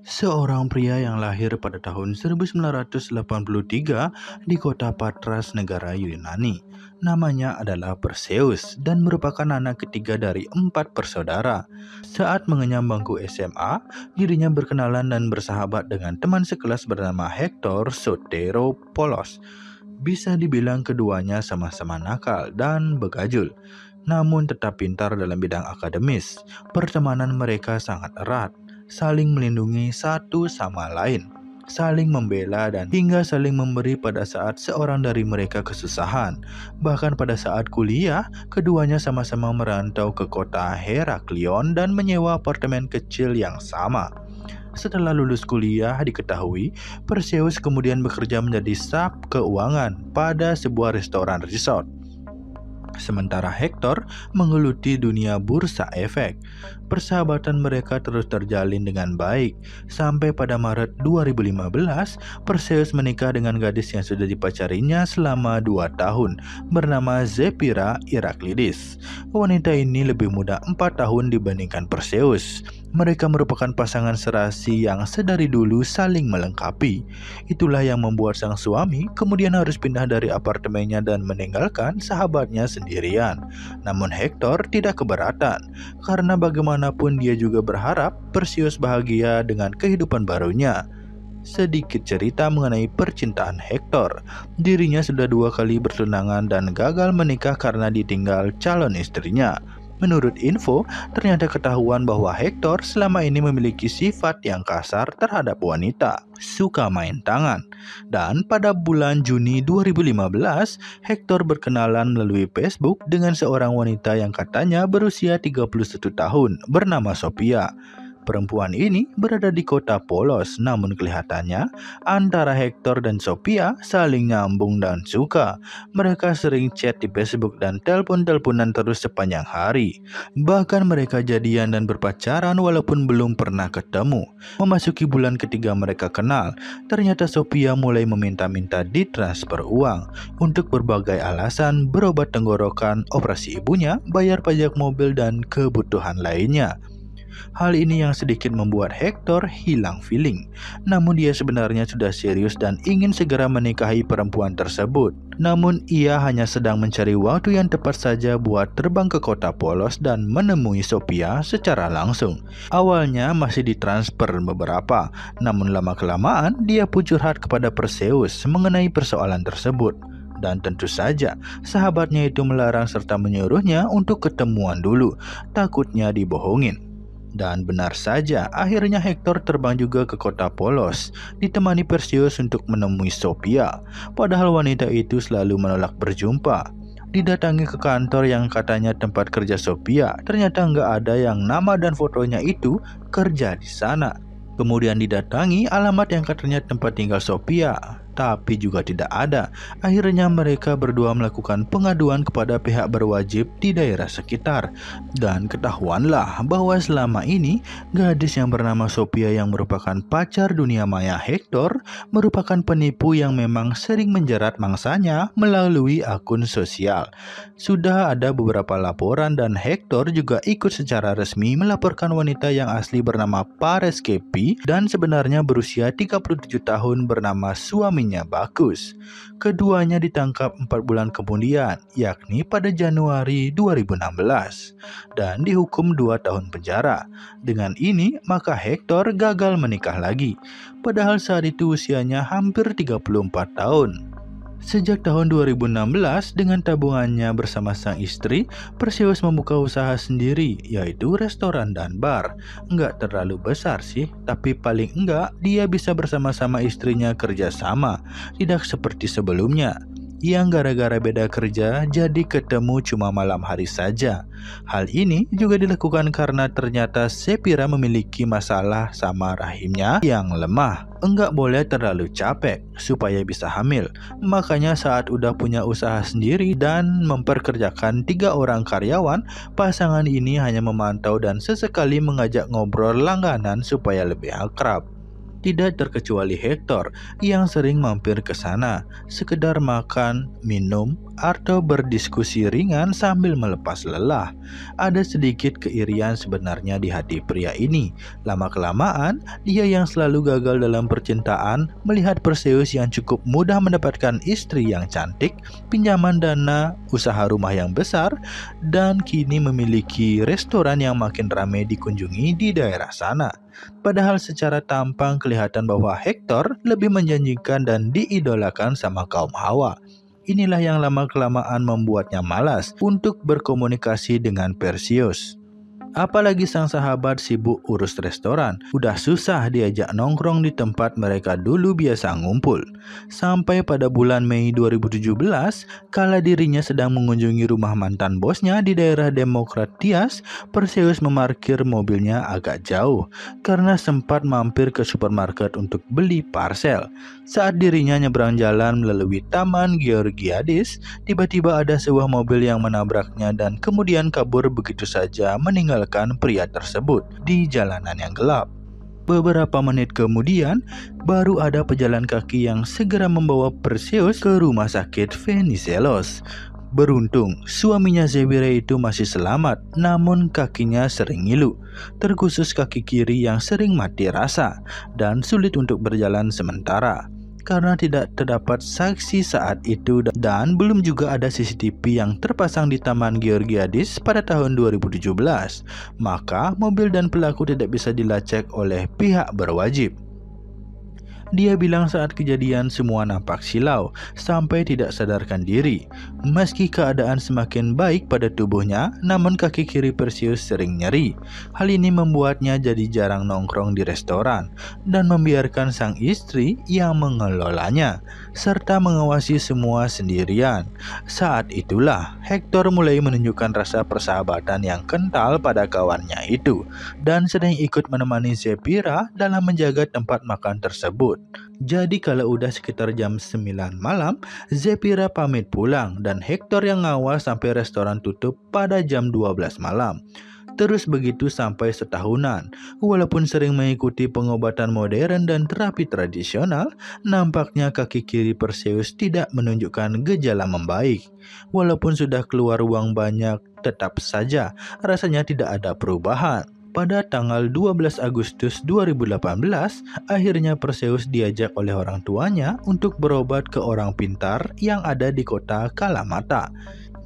Seorang pria yang lahir pada tahun 1983 di kota Patras, negara Yunani. Namanya adalah Perseus dan merupakan anak ketiga dari 4 bersaudara. Saat mengenyam bangku SMA, dirinya berkenalan dan bersahabat dengan teman sekelas bernama Hector Soteropoulos. Bisa dibilang keduanya sama-sama nakal dan begajul, namun tetap pintar dalam bidang akademis. Pertemanan mereka sangat erat, saling melindungi satu sama lain, saling membela dan hingga saling memberi pada saat seorang dari mereka kesusahan. Bahkan pada saat kuliah, keduanya sama-sama merantau ke kota Heraklion dan menyewa apartemen kecil yang sama. Setelah lulus kuliah, diketahui Perseus kemudian bekerja menjadi staf keuangan pada sebuah restoran resort. Sementara Hector menggeluti dunia bursa efek. Persahabatan mereka terus terjalin dengan baik sampai pada Maret 2015 Perseus menikah dengan gadis yang sudah dipacarinya selama 2 tahun bernama Zephyra Iraklidis. Wanita ini lebih muda 4 tahun dibandingkan Perseus. Mereka merupakan pasangan serasi yang sedari dulu saling melengkapi. Itulah yang membuat sang suami kemudian harus pindah dari apartemennya dan meninggalkan sahabatnya sendirian. Namun Hector tidak keberatan, karena bagaimanapun dia juga berharap Perseus bahagia dengan kehidupan barunya. Sedikit cerita mengenai percintaan Hector. Dirinya sudah 2 kali bertunangan dan gagal menikah karena ditinggal calon istrinya. Menurut info, ternyata ketahuan bahwa Hector selama ini memiliki sifat yang kasar terhadap wanita, suka main tangan. Dan pada bulan Juni 2015, Hector berkenalan melalui Facebook dengan seorang wanita yang katanya berusia 31 tahun bernama Sophia. Perempuan ini berada di kota Polos, namun kelihatannya antara Hector dan Sophia saling nyambung dan suka. Mereka sering chat di Facebook dan telepon-teleponan terus sepanjang hari. Bahkan mereka jadian dan berpacaran walaupun belum pernah ketemu. Memasuki bulan ketiga mereka kenal, ternyata Sophia mulai meminta-minta ditransfer uang untuk berbagai alasan, berobat tenggorokan, operasi ibunya, bayar pajak mobil, dan kebutuhan lainnya. Hal ini yang sedikit membuat Hector hilang feeling. Namun dia sebenarnya sudah serius dan ingin segera menikahi perempuan tersebut. Namun ia hanya sedang mencari waktu yang tepat saja buat terbang ke kota Polos dan menemui Sophia secara langsung. Awalnya masih ditransfer beberapa, namun lama-kelamaan dia pun curhat kepada Perseus mengenai persoalan tersebut. Dan tentu saja sahabatnya itu melarang serta menyuruhnya untuk ketemuan dulu, takutnya dibohongin. Dan benar saja, akhirnya Hector terbang juga ke kota Polos, ditemani Perseus untuk menemui Sophia. Padahal wanita itu selalu menolak berjumpa. Didatangi ke kantor yang katanya tempat kerja Sophia, ternyata nggak ada yang nama dan fotonya itu kerja di sana. Kemudian didatangi alamat yang katanya tempat tinggal Sophia, tapi juga tidak ada. Akhirnya mereka berdua melakukan pengaduan kepada pihak berwajib di daerah sekitar. Dan ketahuanlah bahwa selama ini gadis yang bernama Sophia yang merupakan pacar dunia maya Hector merupakan penipu yang memang sering menjerat mangsanya melalui akun sosial. Sudah ada beberapa laporan dan Hector juga ikut secara resmi melaporkan wanita yang asli bernama Pares Kepi dan sebenarnya berusia 37 tahun bernama suaminya Bakus. Keduanya ditangkap 4 bulan kemudian, yakni pada Januari 2016 dan dihukum 2 tahun penjara. Dengan ini, maka Hector gagal menikah lagi, padahal saat itu usianya hampir 34 tahun. Sejak tahun 2016, dengan tabungannya bersama sang istri, Perseus membuka usaha sendiri, yaitu restoran dan bar. Nggak terlalu besar sih, tapi paling enggak dia bisa bersama-sama istrinya kerja sama, tidak seperti sebelumnya yang gara-gara beda kerja jadi ketemu cuma malam hari saja. Hal ini juga dilakukan karena ternyata Zephyra memiliki masalah sama rahimnya yang lemah. Enggak boleh terlalu capek supaya bisa hamil. Makanya saat udah punya usaha sendiri dan memperkerjakan 3 orang karyawan, pasangan ini hanya memantau dan sesekali mengajak ngobrol langganan supaya lebih akrab. Tidak terkecuali Hector yang sering mampir ke sana, sekedar makan, minum, atau berdiskusi ringan sambil melepas lelah. Ada sedikit keirian sebenarnya di hati pria ini. Lama-kelamaan, dia yang selalu gagal dalam percintaan melihat Perseus yang cukup mudah mendapatkan istri yang cantik, pinjaman dana, usaha rumah yang besar, dan kini memiliki restoran yang makin ramai dikunjungi di daerah sana. Padahal secara tampang kelihatan bahwa Hector lebih menjanjikan dan diidolakan sama kaum Hawa. Inilah yang lama-kelamaan membuatnya malas untuk berkomunikasi dengan Perseus. Apalagi sang sahabat sibuk urus restoran, udah susah diajak nongkrong di tempat mereka dulu biasa ngumpul. Sampai pada bulan Mei 2017, kala dirinya sedang mengunjungi rumah mantan bosnya di daerah Demokratias, Perseus memarkir mobilnya agak jauh karena sempat mampir ke supermarket untuk beli parsel. Saat dirinya nyebrang jalan melalui Taman Georgiades, tiba-tiba ada sebuah mobil yang menabraknya dan kemudian kabur begitu saja meninggalkan pria tersebut di jalanan yang gelap. Beberapa menit kemudian, baru ada pejalan kaki yang segera membawa Perseus ke rumah sakit Venizelos. Beruntung, suaminya Zephyra itu masih selamat, namun kakinya sering ngilu, terkhusus kaki kiri yang sering mati rasa dan sulit untuk berjalan sementara. Karena tidak terdapat saksi saat itu dan belum juga ada CCTV yang terpasang di Taman Georgiades pada tahun 2017, maka mobil dan pelaku tidak bisa dilacak oleh pihak berwajib. Dia bilang saat kejadian semua nampak silau sampai tidak sadarkan diri. Meski keadaan semakin baik pada tubuhnya, namun kaki kiri Perseus sering nyeri. Hal ini membuatnya jadi jarang nongkrong di restoran dan membiarkan sang istri yang mengelolanya serta mengawasi semua sendirian. Saat itulah Hector mulai menunjukkan rasa persahabatan yang kental pada kawannya itu dan sering ikut menemani Zephyra dalam menjaga tempat makan tersebut. Jadi kalau udah sekitar jam 9 malam, Zephyra pamit pulang dan Hector yang ngawal sampai restoran tutup pada jam 12 malam. Terus begitu sampai setahunan. Walaupun sering mengikuti pengobatan modern dan terapi tradisional, nampaknya kaki kiri Perseus tidak menunjukkan gejala membaik. Walaupun sudah keluar uang banyak, tetap saja rasanya tidak ada perubahan. Pada tanggal 12 Agustus 2018, akhirnya Perseus diajak oleh orang tuanya untuk berobat ke orang pintar yang ada di kota Kalamata.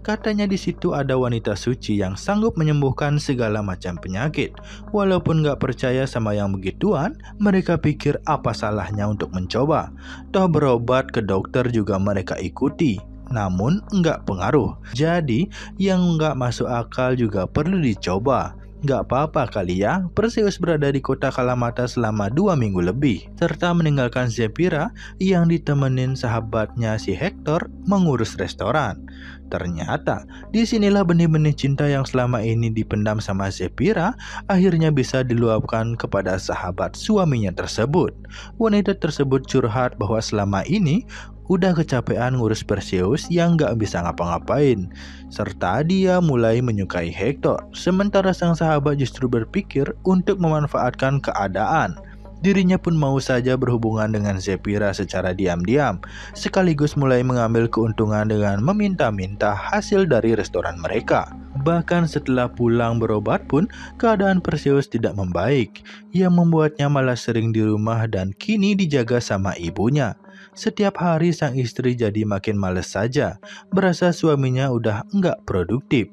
Katanya di situ ada wanita suci yang sanggup menyembuhkan segala macam penyakit. Walaupun gak percaya sama yang begituan, mereka pikir apa salahnya untuk mencoba. Toh berobat ke dokter juga mereka ikuti, namun nggak pengaruh. Jadi yang nggak masuk akal juga perlu dicoba. Gak apa-apa kali ya, Perseus berada di kota Kalamata selama 2 minggu lebih, serta meninggalkan Zephyra yang ditemenin sahabatnya si Hector mengurus restoran. Ternyata, disinilah benih-benih cinta yang selama ini dipendam sama Zephyra akhirnya bisa diluapkan kepada sahabat suaminya tersebut. Wanita tersebut curhat bahwa selama ini udah kecapean ngurus Perseus yang gak bisa ngapa-ngapain, serta dia mulai menyukai Hector. Sementara sang sahabat justru berpikir untuk memanfaatkan keadaan. Dirinya pun mau saja berhubungan dengan Zephyra secara diam-diam, sekaligus mulai mengambil keuntungan dengan meminta-minta hasil dari restoran mereka. Bahkan setelah pulang berobat pun, keadaan Perseus tidak membaik, yang membuatnya malah sering di rumah dan kini dijaga sama ibunya. Setiap hari sang istri jadi makin males saja, berasa suaminya udah nggak produktif.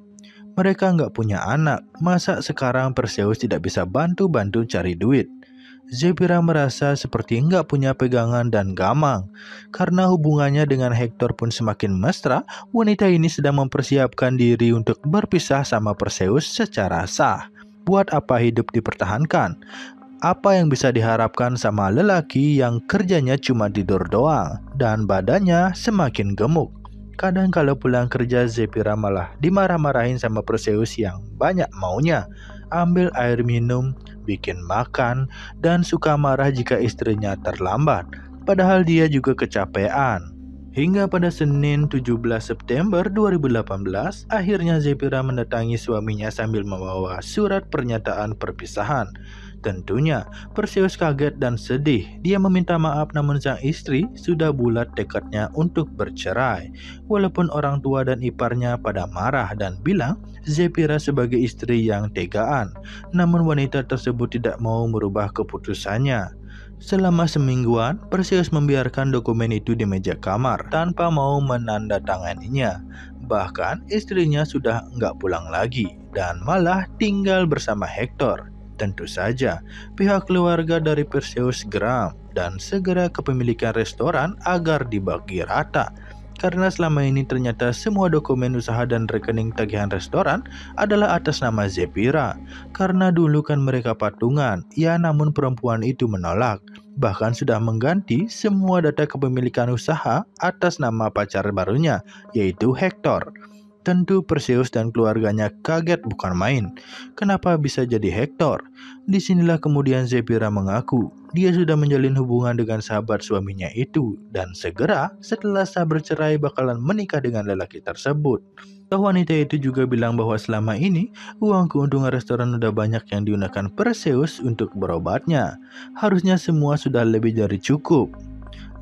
Mereka nggak punya anak, masa sekarang Perseus tidak bisa bantu-bantu cari duit? Zephyra merasa seperti nggak punya pegangan dan gamang. Karena hubungannya dengan Hector pun semakin mesra, wanita ini sedang mempersiapkan diri untuk berpisah sama Perseus secara sah. Buat apa hidup dipertahankan? Apa yang bisa diharapkan sama lelaki yang kerjanya cuma tidur doang dan badannya semakin gemuk? Kadang kalau pulang kerja Zephyra malah dimarah-marahin sama Perseus yang banyak maunya. Ambil air minum, bikin makan, dan suka marah jika istrinya terlambat. Padahal dia juga kecapean. Hingga pada Senin 17 September 2018, akhirnya Zephyra mendatangi suaminya sambil membawa surat pernyataan perpisahan. Tentunya, Perseus kaget dan sedih. Dia meminta maaf namun sang istri sudah bulat tekadnya untuk bercerai. Walaupun orang tua dan iparnya pada marah dan bilang Zephyra sebagai istri yang tegaan. Namun wanita tersebut tidak mau merubah keputusannya. Selama semingguan, Perseus membiarkan dokumen itu di meja kamar tanpa mau menandatanganinya. Bahkan istrinya sudah nggak pulang lagi dan malah tinggal bersama Hector. Tentu saja, pihak keluarga dari Perseus geram dan segera kepemilikan restoran agar dibagi rata. Karena selama ini ternyata semua dokumen usaha dan rekening tagihan restoran adalah atas nama Zephyra. Karena dulu kan mereka patungan, ya namun perempuan itu menolak. Bahkan sudah mengganti semua data kepemilikan usaha atas nama pacar barunya, yaitu Hector. Tentu Perseus dan keluarganya kaget bukan main. Kenapa bisa jadi Hector? Disinilah kemudian Zephyra mengaku dia sudah menjalin hubungan dengan sahabat suaminya itu dan segera setelah sah bercerai bakalan menikah dengan lelaki tersebut. Wanita itu juga bilang bahwa selama ini uang keuntungan restoran udah banyak yang digunakan Perseus untuk berobatnya. Harusnya semua sudah lebih dari cukup.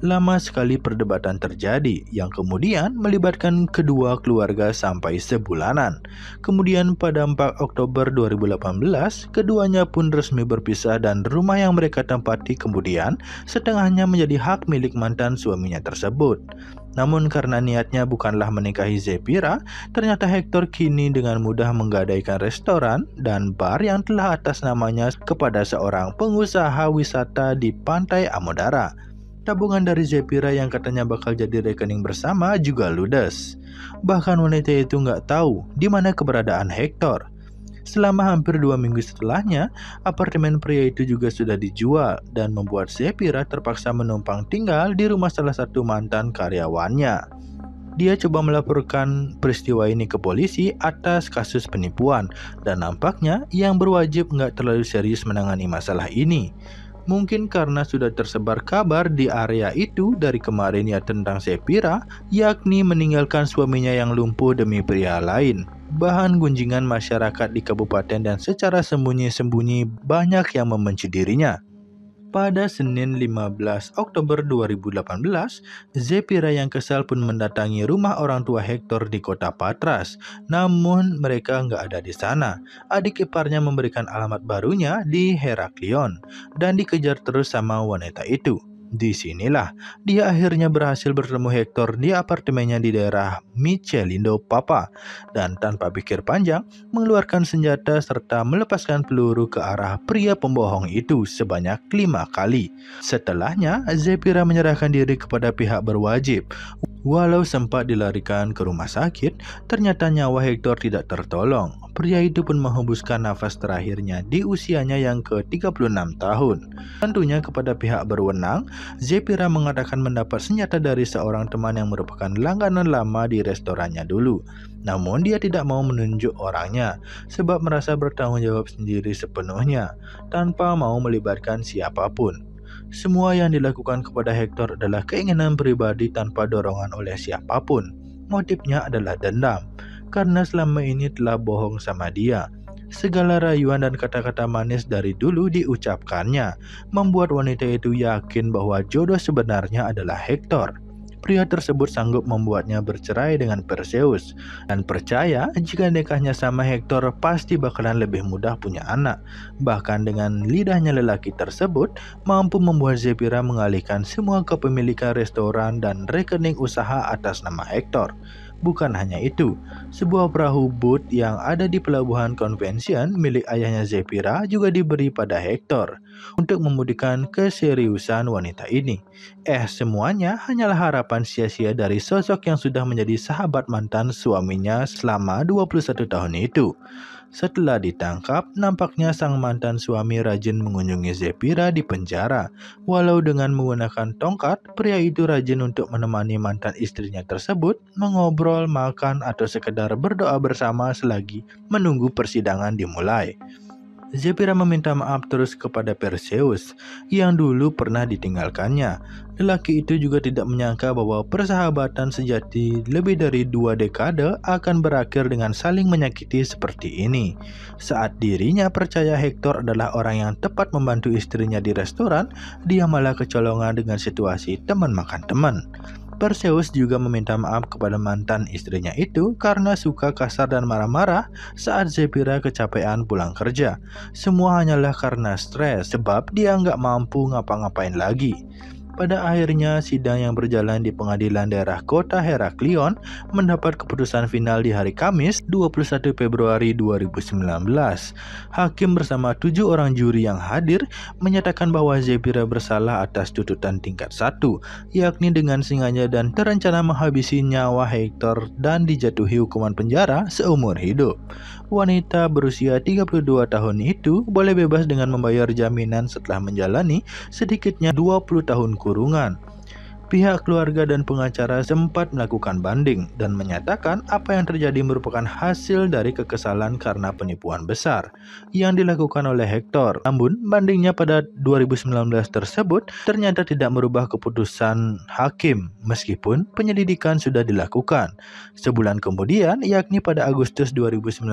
Lama sekali perdebatan terjadi yang kemudian melibatkan kedua keluarga sampai sebulanan. Kemudian pada 4 Oktober 2018, keduanya pun resmi berpisah dan rumah yang mereka tempati kemudian setengahnya menjadi hak milik mantan suaminya tersebut. Namun karena niatnya bukanlah menikahi Zephyra, ternyata Hector kini dengan mudah menggadaikan restoran dan bar yang telah atas namanya kepada seorang pengusaha wisata di Pantai Amodara. Tabungan dari Zephyra yang katanya bakal jadi rekening bersama juga ludes. Bahkan wanita itu nggak tahu di mana keberadaan Hector. Selama hampir 2 minggu setelahnya, apartemen pria itu juga sudah dijual dan membuat Zephyra terpaksa menumpang tinggal di rumah salah satu mantan karyawannya. Dia coba melaporkan peristiwa ini ke polisi atas kasus penipuan dan nampaknya yang berwajib nggak terlalu serius menangani masalah ini. Mungkin karena sudah tersebar kabar di area itu dari kemarin ya tentang Zephyra, yakni meninggalkan suaminya yang lumpuh demi pria lain. Bahan gunjingan masyarakat di kabupaten dan secara sembunyi-sembunyi banyak yang membenci dirinya. Pada Senin 15 Oktober 2018, Zephyra yang kesal pun mendatangi rumah orang tua Hector di kota Patras. Namun mereka nggak ada di sana. Adik iparnya memberikan alamat barunya di Heraklion dan dikejar terus sama wanita itu. Disinilah dia akhirnya berhasil bertemu Hector di apartemennya di daerah Michelindo Papa dan tanpa pikir panjang mengeluarkan senjata serta melepaskan peluru ke arah pria pembohong itu sebanyak 5 kali. Setelahnya Zephyra menyerahkan diri kepada pihak berwajib. Walau sempat dilarikan ke rumah sakit, ternyata nyawa Hector tidak tertolong. Pria itu pun menghembuskan nafas terakhirnya di usianya yang ke-36 tahun. Tentunya kepada pihak berwenang, Zephyra mengatakan mendapat senjata dari seorang teman yang merupakan langganan lama di restorannya dulu. Namun dia tidak mau menunjuk orangnya, sebab merasa bertanggung jawab sendiri sepenuhnya, tanpa mau melibatkan siapapun. Semua yang dilakukan kepada Hector adalah keinginan pribadi tanpa dorongan oleh siapapun. Motifnya adalah dendam, karena selama ini telah bohong sama dia. Segala rayuan dan kata-kata manis dari dulu diucapkannya, membuat wanita itu yakin bahwa jodoh sebenarnya adalah Hector. Pria tersebut sanggup membuatnya bercerai dengan Perseus dan percaya jika nikahnya sama Hector pasti bakalan lebih mudah punya anak. Bahkan dengan lidahnya lelaki tersebut mampu membuat Zephyra mengalihkan semua kepemilikan restoran dan rekening usaha atas nama Hector. Bukan hanya itu, sebuah perahu boot yang ada di pelabuhan Convention milik ayahnya Zephyra juga diberi pada Hector untuk membuktikan keseriusan wanita ini. Semuanya hanyalah harapan sia-sia dari sosok yang sudah menjadi sahabat mantan suaminya selama 21 tahun itu. Setelah ditangkap, nampaknya sang mantan suami rajin mengunjungi Zephyra di penjara. Walau dengan menggunakan tongkat, pria itu rajin untuk menemani mantan istrinya tersebut mengobrol, makan, atau sekedar berdoa bersama selagi menunggu persidangan dimulai. Zephyra meminta maaf terus kepada Perseus yang dulu pernah ditinggalkannya. Lelaki itu juga tidak menyangka bahwa persahabatan sejati lebih dari 2 dekade akan berakhir dengan saling menyakiti seperti ini. Saat dirinya percaya Hector adalah orang yang tepat membantu istrinya di restoran, dia malah kecolongan dengan situasi teman makan teman. Perseus juga meminta maaf kepada mantan istrinya itu karena suka kasar dan marah-marah saat Zephyra kecapean pulang kerja. Semua hanyalah karena stres sebab dia nggak mampu ngapa-ngapain lagi. Pada akhirnya, sidang yang berjalan di pengadilan daerah kota Heraklion mendapat keputusan final di hari Kamis 21 Februari 2019. Hakim bersama 7 orang juri yang hadir menyatakan bahwa Zephyra bersalah atas tuntutan tingkat 1, yakni dengan sengaja dan terencana menghabisi nyawa Hector dan dijatuhi hukuman penjara seumur hidup. Wanita berusia 32 tahun itu boleh bebas dengan membayar jaminan setelah menjalani sedikitnya 20 tahun kurungan. Pihak keluarga dan pengacara sempat melakukan banding dan menyatakan apa yang terjadi merupakan hasil dari kekesalan karena penipuan besar yang dilakukan oleh Hector. Namun, bandingnya pada 2019 tersebut ternyata tidak merubah keputusan hakim meskipun penyelidikan sudah dilakukan. Sebulan kemudian, yakni pada Agustus 2019,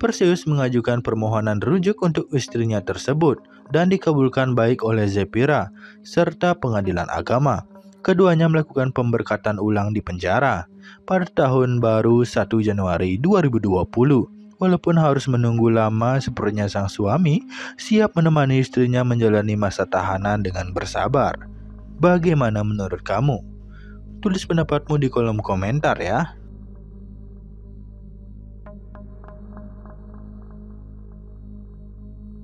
Perseus mengajukan permohonan rujuk untuk istrinya tersebut dan dikabulkan baik oleh Zephyra serta pengadilan agama. Keduanya melakukan pemberkatan ulang di penjara pada tahun baru 1 Januari 2020. Walaupun harus menunggu lama, sepertinya sang suami siap menemani istrinya menjalani masa tahanan dengan bersabar. Bagaimana menurut kamu? Tulis pendapatmu di kolom komentar ya.